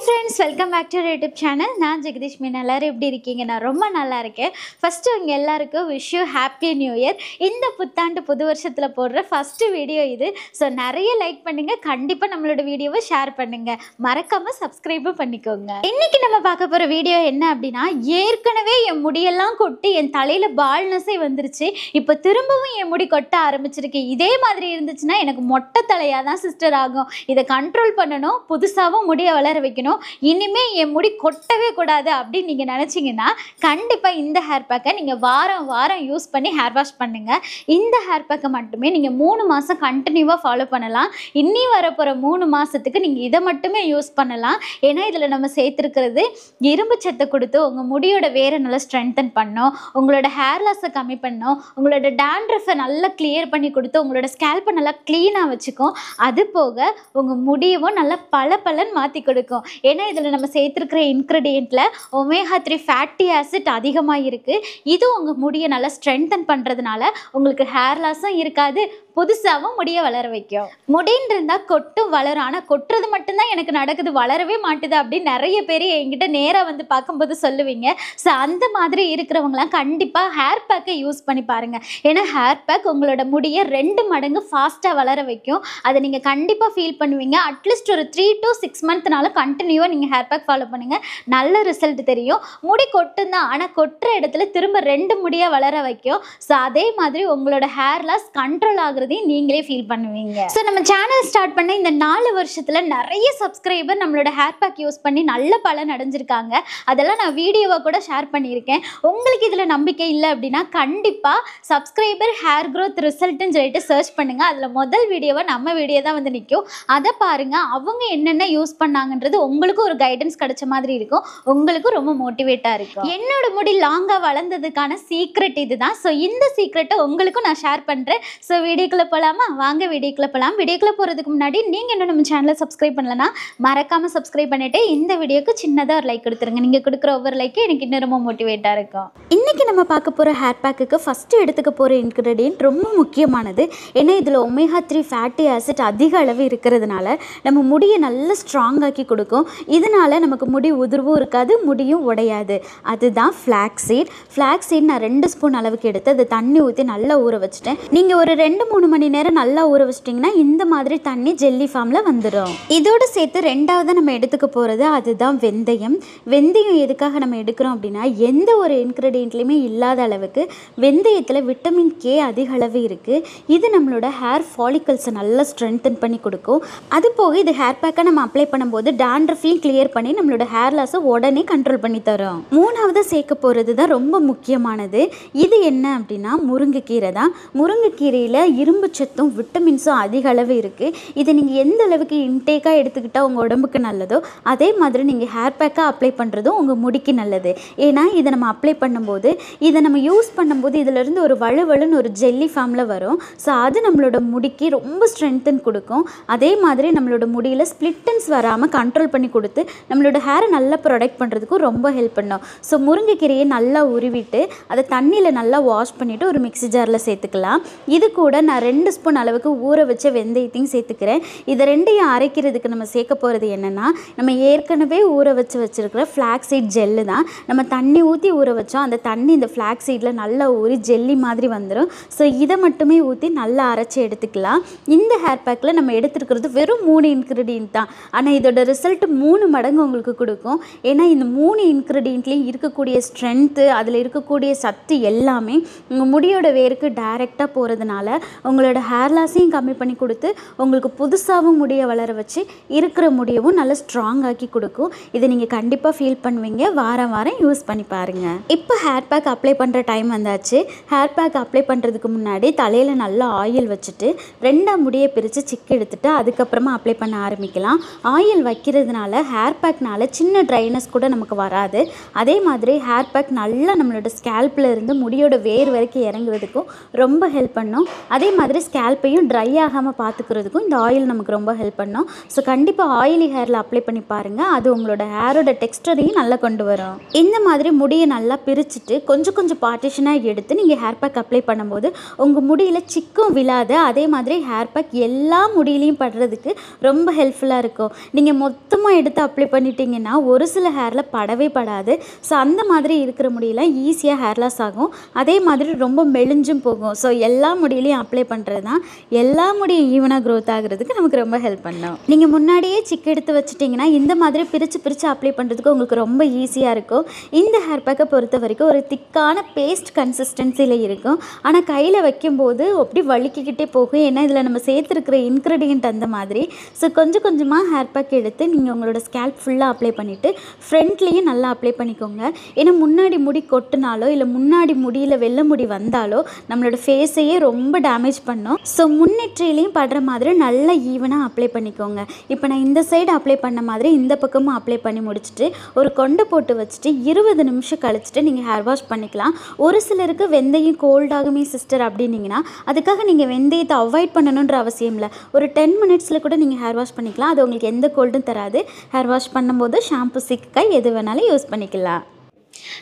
friends, welcome back to our YouTube channel. நான் ஜெகதீஷ் மீன். எல்லாரும் எப்படி இருக்கீங்க? நான் ரொம்ப நல்லா இருக்கேன். ஃபர்ஸ்ட் உங்க எல்லாருக்கும் wish you happy new year. இந்த புத்தாண்டு புது வருஷத்துல போடுற ஃபர்ஸ்ட் வீடியோ இது. ஸோ நிறைய லைக் பண்ணுங்க, கண்டிப்பா நம்மளோட வீடியோவை ஷேர் பண்ணுங்க, மறக்காம சப்ஸ்கிரைபும் பண்ணிக்கோங்க. இன்னைக்கு நம்ம பார்க்க போற வீடியோ என்ன அப்படின்னா, ஏற்கனவே என் முடியெல்லாம் கொட்டி என் தலையில பால்னஸே வந்துருச்சு. இப்போ திரும்பவும் என் முடி கொட்ட ஆரம்பிச்சிருக்கு. இதே மாதிரி இருந்துச்சுன்னா எனக்கு மொட்டை தலையா தான் சிஸ்டர் ஆகும். இதை கண்ட்ரோல் பண்ணணும், புதுசாகவும் முடிய வளர வைக்கணும். இனிமே என் முடி கொட்டவே கூடாது அப்படின்னு நீங்க நினைச்சீங்கன்னா கண்டிப்பா இந்த ஹேர் பேக்கை நீங்க வாரம் வாரம் யூஸ் பண்ணி ஹேர் வாஷ் பண்ணுங்க. இந்த ஹேர் பேக்கை மட்டுமே நீங்க 3 மாசம் கண்டினியூவா ஃபாலோ பண்ணலாம். இன்னி வரப்போற 3 மாசத்துக்கு நீங்க இதை மட்டுமே யூஸ் பண்ணலாம். ஏன்னா இதுல நம்ம சேர்த்திருக்கிறது இரும்பு சத்தை கொடுத்து உங்க முடியோட வேரை நல்லா ஸ்ட்ரென்தன் பண்ணும், உங்களோட ஹேர் லாஸை கம்மி பண்ணும், உங்களோட டேண்ட்ரஃபை நல்லா கிளியர் பண்ணி கொடுத்து உங்களோட ஸ்கேல்பை நல்லா கிளீனா வச்சுக்கும். அது போக உங்க முடியவும் நல்லா பளபளன்னு மாற்றி கொடுக்கும். ஏன்னா இதில் நம்ம சேர்த்துருக்கிற இன்க்ரீடியண்ட்டில் ஒமேகா 3 ஃபேட்டி ஆசிட் அதிகமாக இருக்குது. இது உங்கள் முடியை நல்லா ஸ்ட்ரென்தன் பண்ணுறதுனால உங்களுக்கு ஹேர் லாஸும் இருக்காது, புதுசாகவும் முடியை வளர வைக்கும். முடின்னு இருந்தால் கொட்டும் வளரும், ஆனால் கொட்டுறது மட்டும்தான் எனக்கு நடக்குது, வளரவே மாட்டுது அப்படின்னு நிறைய பேர் என்கிட்ட நேராக வந்து பார்க்கும்போது சொல்லுவீங்க. ஸோ அந்த மாதிரி இருக்கிறவங்களாம் கண்டிப்பாக ஹேர் பேக்கை யூஸ் பண்ணி பாருங்கள். ஏன்னா ஹேர் பேக் உங்களோட முடியை 2 மடங்கு ஃபாஸ்ட்டாக வளர வைக்கும். அதை நீங்கள் கண்டிப்பாக ஃபீல் பண்ணுவீங்க. அட்லீஸ்ட் ஒரு 3 to 6 மந்த்னால கண்டினியூவாக நீங்கள் ஹேர் பேக் ஃபாலோ பண்ணுங்கள், நல்ல ரிசல்ட் தெரியும். முடி கொட்டும் தான், ஆனால் கொட்டுற இடத்துல திரும்ப 2 முடியாக வளர வைக்கும். ஸோ அதே மாதிரி உங்களோட ஹேர் லாஸ் கண்ட்ரோல் ஆகுறதையும் நீங்களே ஃபீல் பண்ணுவீங்க. ஸோ நம்ம சேனல் ஸ்டார்ட் பண்ண இந்த 4 வருஷத்தில் நிறைய சப்ஸ்கிரைபர் நம்மளோட ஹேர் பேக் யூஸ் பண்ணி நல்ல பலன் அடைஞ்சிருக்காங்க. அதெல்லாம் நான் வீடியோவாக கூட ஷேர் பண்ணியிருக்கேன். உங்களுக்கு இதில் நம்பிக்கை இல்லை அப்படின்னா கண்டிப்பாக சப்ஸ்கிரைபர் ஹேர் க்ரோத் ரிசல்ட்டுன்னு சொல்லிட்டு சர்ச் பண்ணுங்கள். அதில் முதல் வீடியோவை நம்ம வீடியோ தான் வந்து நிற்கும். அதை பாருங்கள். அவங்க என்னென்ன யூஸ் பண்ணாங்கன்றது உங்களுக்கும் ஒரு கைடன்ஸ் கிடைச்ச மாதிரி இருக்கும், உங்களுக்கும் ரொம்ப மோட்டிவேட்டாக இருக்கும். என்னோட முடி லாங்காக வளர்ந்ததுக்கான சீக்ரெட் இதுதான். ஸோ இந்த சீக்ரெட்டை உங்களுக்கும் நான் ஷேர் பண்ணுறேன். ஸோ வீடியோக்குள்ளே போகலாமா? வாங்க வீடியோக்குள்ளே போகலாம். வீடியோக்குள்ளே போகிறதுக்கு முன்னாடி நீங்கள் இன்னும் நம்ம சேனலை சப்ஸ்கிரைப் பண்ணலன்னா மறக்காமல் சப்ஸ்கிரைப் பண்ணிவிட்டு இந்த வீடியோக்கு சின்னதாக ஒரு லைக் கொடுத்துருங்க. நீங்கள் கொடுக்குற ஒவ்வொரு லைக்கும் எனக்கு இன்னும் ரொம்ப மோட்டிவேட்டாக இருக்கும். இன்றைக்கி நம்ம பார்க்க போகிற ஹேர் பேக்குக்கு ஃபஸ்ட்டு எடுத்துக்க போகிற இன்க்ரீடியன்ட் ரொம்ப முக்கியமானது. ஏன்னா இதில் ஒமேகா 3 ஃபேட்டி ஆசிட் அதிக அளவு இருக்கிறதுனால நம்ம முடியை நல்லா ஸ்ட்ராங்காக்கி கொடுக்கும். இதனால் நமக்கு முடி உதிர்வும் இருக்காது, முடியும் உடையாது. அதுதான் ஃப்ளாக்ஸ் சீட். ஃப்ளாக்ஸ் சீட் நான் 2 ஸ்பூன் அளவுக்கு எடுத்து அதை தண்ணி ஊற்றி நல்லா ஊற வச்சுட்டேன். நீங்கள் ஒரு 2-3 மணி நேரம் நல்லா ஊற வச்சிட்டிங்கன்னா இந்த மாதிரி தண்ணி ஜெல்லி ஃபார்மில் வந்துடும். இதோடு சேர்த்து 2வது நம்ம எடுத்துக்க போகிறது அதுதான் வெந்தயம். வெந்தயம் எதுக்காக நம்ம எடுக்கிறோம் அப்படின்னா, எந்த ஒரு இன்க்ரீடியண்ட்லையுமே இல்லாத அளவுக்கு வெந்தயத்தில் விட்டமின் கே அதிக அளவு இருக்குது. இது நம்மளோட ஹேர் ஃபாலிக்கல்ஸை நல்லா ஸ்ட்ரென்தன் பண்ணி கொடுக்கும். அது போக இது ஹேர் பேக்கை நம்ம அப்ளை பண்ணும்போது டேண்ட்ரஃபையும் கிளியர் பண்ணி நம்மளோட ஹேர் லாஸை உடனே கண்ட்ரோல் பண்ணி தரும். 3வது சேர்க்க போகிறது தான் ரொம்ப முக்கியமானது. இது என்ன அப்படின்னா முருங்கைக்கீரை தான். முருங்கைக்கீரையில் இரும்பு சத்தும் விட்டமின்ஸும் அதிக அளவு இருக்குது. இதை நீங்கள் எந்த அளவுக்கு இன்டேக்காக எடுத்துக்கிட்டால் உங்கள் உடம்புக்கு நல்லதோ அதே மாதிரி நீங்கள் ஹேர் பேக்காக அப்ளை பண்ணுறதும் உங்கள் முடிக்கு நல்லது. ஏன்னா இதை நம்ம அப்ளை பண்ணும்போது, இதை நம்ம யூஸ் பண்ணும்போது இதிலிருந்து ஒரு வலுவலுன்னு ஒரு ஜெல்லி ஃபார்மில் வரும். ஸோ அது நம்மளோட முடிக்கு ரொம்ப ஸ்ட்ரென்தன் கொடுக்கும். அதே மாதிரி நம்மளோட முடியில் ஸ்ப்ளிட்டன்ஸ் வராமல் கண்ட்ரோல் பண்ணி கொடுத்து நம்மளோட ஹேரை நல்லா ப்ரொடெக்ட் பண்ணுறதுக்கும் ரொம்ப ஹெல்ப் பண்ணும். ஸோ முருங்கைக்கீரையை நல்லா உருவிட்டு அதை தண்ணியில் நல்லா வாஷ் பண்ணிவிட்டு ஒரு மிக்ஸி ஜாரில் சேர்த்துக்கலாம். இது கூட நான் 2 ஸ்பூன் அளவுக்கு ஊற வச்ச வெந்தயத்தையும் சேர்த்துக்கிறேன். இதை 2ஐயும் அரைக்கிறதுக்கு நம்ம சேர்க்க போகிறது என்னென்னா, நம்ம ஏற்கனவே ஊற வச்சுருக்கிற ஃப்ளாக்ஸ் சீட் ஜெல்லு தான். நம்ம தண்ணி ஊற்றி ஊற வச்சோம், அந்த தண்ணி இந்த ஃப்ளாக்ஸ் சீடில் நல்லா ஊறி ஜெல்லி மாதிரி வந்துடும். ஸோ இதை மட்டுமே ஊற்றி நல்லா அரைச்சி எடுத்துக்கலாம். இந்த ஹேர் பேக்கில் நம்ம எடுத்துருக்கிறது வெறும் 3 இன்க்ரீடியன்ட் தான், ஆனால் இதோட ரிசல்ட் 3 மடங்கு உங்களுக்கு கொடுக்கும். ஏன்னா இந்த 3 இன்க்ரீடியண்ட்லேயும் இருக்கக்கூடிய ஸ்ட்ரென்த்து, அதில் இருக்கக்கூடிய சத்து எல்லாமே உங்கள் முடியோட வேருக்கு டைரெக்டாக போகிறதுனால உங்களோட ஹேர் லாஸையும் கம்மி பண்ணி கொடுத்து உங்களுக்கு புதுசாகவும் முடியை வளர வச்சு இருக்கிற முடியவும் நல்லா ஸ்ட்ராங் ஆக்கி கொடுக்கும். இதை நீங்கள் கண்டிப்பாக ஃபீல் பண்ணுவீங்க. வாரம் வாரம் யூஸ் பண்ணி பாருங்கள். இப்போ ஹேர் பேக் அப்ளை பண்ணுற டைம் வந்தாச்சு. ஹேர் பேக் அப்ளை பண்ணுறதுக்கு முன்னாடி தலையில் நல்லா ஆயில் வச்சுட்டு 2 முடியை பிரித்து சிக்கு எடுத்துட்டு அதுக்கப்புறமா அப்ளை பண்ண ஆரம்பிக்கலாம். ஆயில் வைக்கிறதுனால ஹேர் பேக்னால சின்ன ட்ரைனஸ் கூட நமக்கு வராது. அதே மாதிரி ஹேர் பேக் நல்லா நம்மளோட ஸ்கேல்பில் இருந்து முடியோட வேர் வரைக்கும் இறங்குறதுக்கும் ரொம்ப ஹெல்ப் பண்ணும். அதே மாதிரி ஸ்கேல்ப்பையும் ட்ரை ஆகாமல் பார்த்துக்கிறதுக்கும் இந்த ஆயில் நமக்கு ரொம்ப ஹெல்ப் பண்ணும். ஸோ கண்டிப்பாக ஆயிலி ஹேரில் அப்ளை பண்ணி பாருங்கள். அது உங்களோட ஹேரோட டெக்ஸ்டரையும் நல்லா கொண்டு வரும். இந்த மாதிரி முடியை நல்லா பிரிச்சுட்டு கொஞ்சம் கொஞ்சம் பார்ட்டிஷனாக எடுத்து நீங்கள் ஹேர் பேக் அப்ளை பண்ணும்போது உங்கள் முடியில் சிக்கும் விழாது. அதே மாதிரி ஹேர் பேக் எல்லா முடியிலையும் படுறதுக்கு ரொம்ப ஹெல்ப்ஃபுல்லாக இருக்கும். நீங்கள் மொத்தமாக எடுத்து அப்ளை பண்ணிட்டீங்கன்னா ஒரு சில ஹேரில் படவே படாது. ஸோ அந்த மாதிரி இருக்கிற முடியெல்லாம் ஈஸியாக ஹேர் லாஸ் ஆகும். அதே மாதிரி ரொம்ப மெலிஞ்சும் போகும். ஸோ எல்லா முடியிலையும் அப்ளை பண்ணுறது தான் எல்லா முடியும் ஈவனாக க்ரோத் ஆகிறதுக்கு நமக்கு ரொம்ப ஹெல்ப் பண்ணும். நீங்கள் முன்னாடியே சிக்கு எடுத்து வச்சுட்டிங்கன்னா இந்த மாதிரி பிரித்து அப்ளை பண்ணுறதுக்கு உங்களுக்கு ரொம்ப ஈஸியாக இருக்கும். இந்த ஹேர் பேக்கை பொறுத்த வரைக்கும் ஒரு திக்கான பேஸ்ட் கன்சிஸ்டன்சியில் இருக்கும். ஆனால் கையில் வைக்கும்போது அப்படி வலிக்கிக்கிட்டே போகும். ஏன்னா இதில் நம்ம சேர்த்துருக்கிற இன்க்ரீடியன்ட் அந்த மாதிரி. ஸோ கொஞ்சம் கொஞ்சமாக ஹேர் பேக் எடுத்து நீங்கள் உங்களோட ஸ்கேல்ப் ஃபுல்லாக அப்ளை பண்ணிவிட்டு ஃப்ரண்ட்லேயும் நல்லா அப்ளை பண்ணிக்கோங்க. ஏன்னா முன்னாடி முடி கொட்டினாலோ இல்லை முன்னாடி முடியில் வெள்ளை முடி வந்தாலோ நம்மளோட ஃபேஸையே ரொம்ப டேமேஜ் பண்ணும். ஸோ முன்னெற்றிலையும் படுற மாதிரி நல்லா ஈவனாக அப்ளை பண்ணிக்கோங்க. இப்போ நான் இந்த சைடு அப்ளை பண்ண மாதிரி இந்த பக்கமும் அப்ளை பண்ணி முடிச்சுட்டு ஒரு கொண்டை போட்டு வச்சுட்டு 20 நிமிஷம் கழிச்சுட்டு நீங்கள் ஹேர் வாஷ் பண்ணிக்கலாம். ஒரு சிலருக்கு வெந்தயம் கோல்டாகுமே சிஸ்டர் அப்படின்னீங்கன்னா அதுக்காக நீங்கள் வெந்தயத்தை அவாய்ட் பண்ணணுன்ற அவசியம் இல்லை. ஒரு 10 மினிட்ஸில் கூட நீங்கள் ஹேர் வாஷ் பண்ணிக்கலாம். அது உங்களுக்கு எந்த கோல்டும் தராது. ஹேர் வாஷ் பண்ணும்போது ஷாம்பு சிக்காய் எது வேணாலும் யூஸ் பண்ணிக்கலாம்.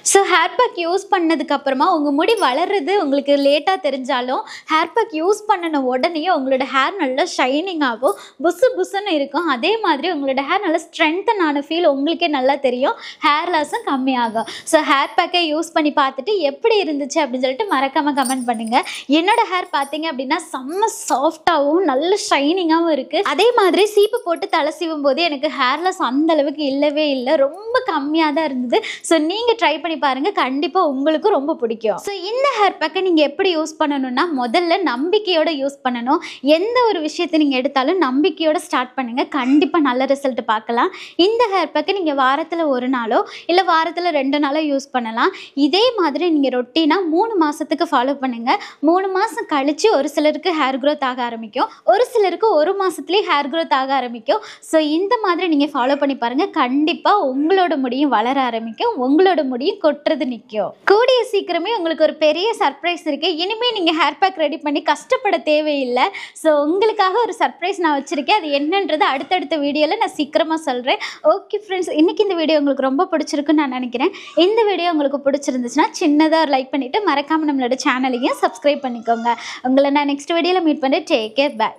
ஸோ ஹேர் பேக் யூஸ் பண்ணதுக்கப்புறமா உங்கள் முடி வளர்றது உங்களுக்கு லேட்டாக தெரிஞ்சாலும் ஹேர் பேக் யூஸ் பண்ணின உடனே உங்களோட ஹேர் நல்லா ஷைனிங் ஆகும், புசு புசுன்னு இருக்கும். அதே மாதிரி உங்களோட ஹேர் நல்லா ஸ்ட்ரென்தன் ஆன ஃபீல் உங்களுக்கே நல்லா தெரியும். ஹேர் லாஸும் கம்மியாகும். ஸோ ஹேர் பேக்கை யூஸ் பண்ணி பார்த்துட்டு எப்படி இருந்துச்சு அப்படின்னு சொல்லிட்டு மறக்காமல் கமெண்ட் பண்ணுங்கள். என்னோட ஹேர் பார்த்தீங்க அப்படின்னா செம்ம சாஃப்டாகவும் நல்ல ஷைனிங்காகவும் இருக்குது. அதே மாதிரி சீப்பு போட்டு தலை சீவும் போது எனக்கு ஹேர் லாஸ் அந்த அளவுக்கு இல்லவே இல்லை, ரொம்ப கம்மியாக தான் இருந்தது. ஸோ நீங்கள் ட்ரை பண்ணி பாருங்க, கண்டிப்பா உங்களுக்கு ரொம்ப பிடிக்கும். ஸோ இந்த ஹேர் பேக்கை நீங்க எப்படி யூஸ் பண்ணணும்னா முதல்ல நம்பிக்கையோட யூஸ் பண்ணணும். எந்த ஒரு விஷயத்தை நீங்க எடுத்தாலும் நம்பிக்கையோட ஸ்டார்ட் பண்ணுங்க, கண்டிப்பா நல்ல ரிசல்ட் பார்க்கலாம். இந்த ஹேர் பேக்கை நீங்க வாரத்துல ஒரு நாளோ இல்ல வாரத்துல 2 நாளோ யூஸ் பண்ணலாம். இதே மாதிரி நீங்க ரொட்டீனா 3 மாசத்துக்கு ஃபாலோ பண்ணுங்க. 3 மாசம் கழிச்சு ஒரு சிலருக்கு ஹேர் க்ரோத் ஆக ஆரம்பிக்கும், ஒரு சிலருக்கு 1 மாசத்துலயே ஹேர் க்ரோத் ஆக ஆரம்பிக்கும். ஸோ இந்த மாதிரி நீங்க ஃபாலோ பண்ணி பாருங்க, கண்டிப்பா உங்களோட முடியும் வளர ஆரம்பிக்கும், உங்களோட முடியும் கொட்டுறது நிற்கும். கூடிய சீக்கிரமே உங்களுக்கு ஒரு பெரிய சர்ப்ரைஸ் இருக்கு. இனிமேல் நீங்கள் ஹேர் பேக் ரெடி பண்ணி கஷ்டப்பட தேவையில்லை. ஸோ உங்களுக்காக ஒரு சர்ப்ரைஸ் நான் வச்சுருக்கேன். அது என்னன்றது அடுத்தடுத்த வீடியோவில் நான் சீக்கிரமாக சொல்கிறேன். ஓகே ஃப்ரெண்ட்ஸ், இன்றைக்கி இந்த வீடியோ உங்களுக்கு ரொம்ப பிடிச்சிருக்குன்னு நான் நினைக்கிறேன். இந்த வீடியோ உங்களுக்கு பிடிச்சிருந்துச்சுன்னா சின்னதாக ஒரு லைக் பண்ணிவிட்டு மறக்காமல் நம்மளோட சேனலையும் சப்ஸ்கிரைப் பண்ணிக்கோங்க. உங்களை நான் நெக்ஸ்ட் வீடியோவில் மீட் பண்ணுறேன். டேக் கேர், பாய்.